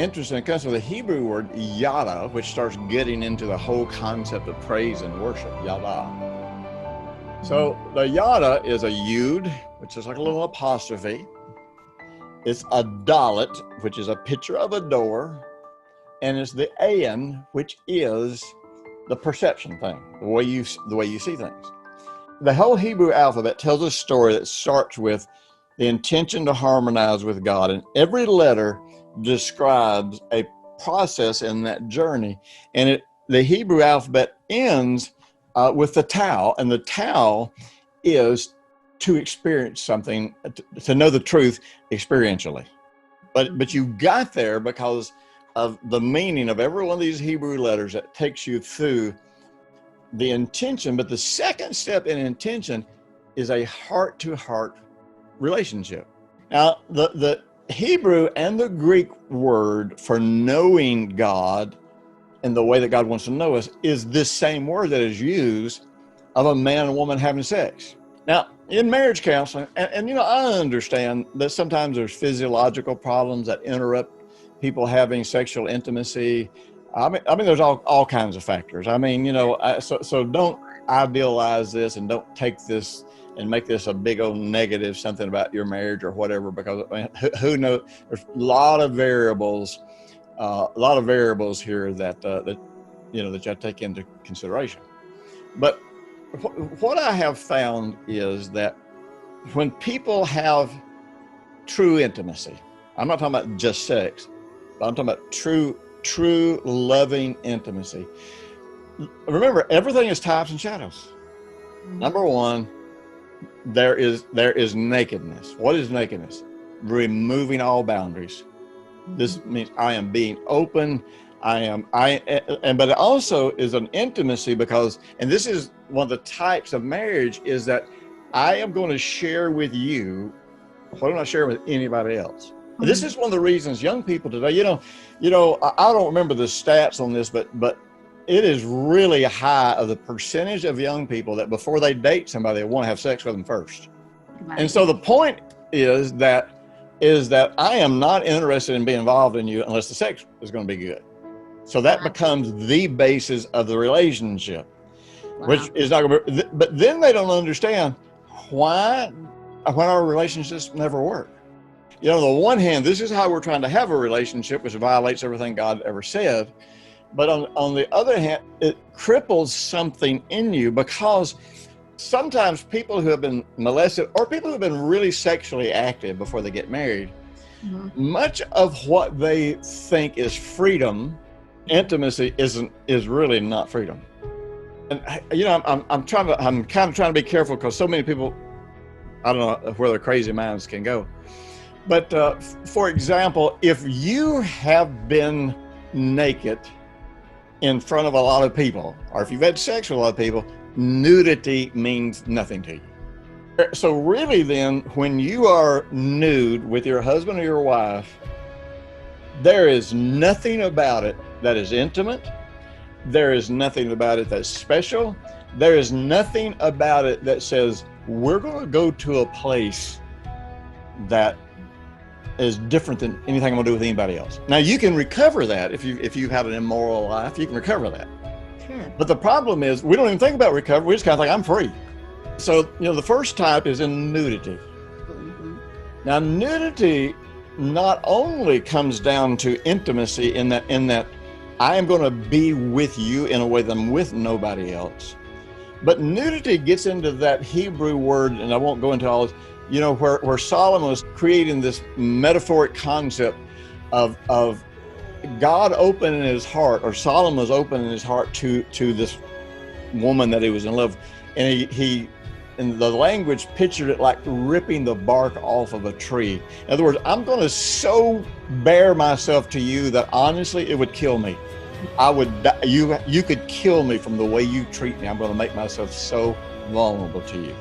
interesting. It comes from the Hebrew word YODAH, which starts getting into the whole concept of praise and worship, YODAH. So the YODAH is a Yud, which is like a little apostrophe. It's a Dalet, which is a picture of a door. And it's the Ayin, which is the perception thing, the way you see things. The whole Hebrew alphabet tells a story that starts with the intention to harmonize with God, and every letter describes a process in that journey. And the Hebrew alphabet ends with the Tau, and the Tau is to experience something, to know the truth experientially. But you got there because of the meaning of every one of these Hebrew letters that takes you through the intention. But the second step in intention is a heart-to-heart relationship. Now, the Hebrew and the Greek word for knowing God and the way that God wants to know us is this same word that is used of a man and woman having sex. Now, in marriage counseling, and you know, I understand that sometimes there's physiological problems that interrupt people having sexual intimacy. I mean, there's all kinds of factors. I mean, you know, so don't idealize this and don't take this and make this a big old negative, something about your marriage or whatever, because I mean, who knows? There's a lot of variables here that you know, that you have to take into consideration. But what I have found is that when people have true intimacy, I'm not talking about just sex, but I'm talking about true loving intimacy. Remember, everything is types and shadows. Number one, there is nakedness. What is nakedness? Removing all boundaries. This means I am being open. But it also is an intimacy because, and this is one of the types of marriage, is that I am going to share with you what I'm not sharing with anybody else. Mm-hmm. This is one of the reasons young people today, you know, I don't remember the stats on this, but it is really high of the percentage of young people that before they date somebody, they want to have sex with them first. Right. And so the point is that I am not interested in being involved in you unless the sex is going to be good. So that becomes the basis of the relationship, which is not going to be, but then they don't understand why our relationships never work. You know, on the one hand, this is how we're trying to have a relationship, which violates everything God ever said. But on the other hand, it cripples something in you, because sometimes people who have been molested or people who have been really sexually active before they get married, much of what they think is freedom, intimacy, is really not freedom. And you know, I'm kind of trying to be careful, because so many people, I don't know where their crazy minds can go. But for example, if you have been naked in front of a lot of people, or if you've had sex with a lot of people, nudity means nothing to you. So really then, when you are nude with your husband or your wife, there is nothing about it that is intimate. There is nothing about it that's special. There is nothing about it that says, we're going to go to a place that is different than anything I'm going to do with anybody else. Now, you can recover that if you've had an immoral life, you can recover that. Sure. But the problem is, we don't even think about recovery. We just kind of think, I'm free. So, you know, the first type is in nudity. Now, nudity not only comes down to intimacy in that I am going to be with you in a way that I'm with nobody else, but nudity gets into that Hebrew word, and I won't go into all this, you know, where Solomon was creating this metaphoric concept of God opening his heart, or Solomon was opening his heart to this woman that he was in love with. And he in the language pictured it like ripping the bark off of a tree. In other words, I'm going to so bare myself to you that honestly it would kill me. I would die. You could kill me from the way you treat me. I'm going to make myself so vulnerable to you.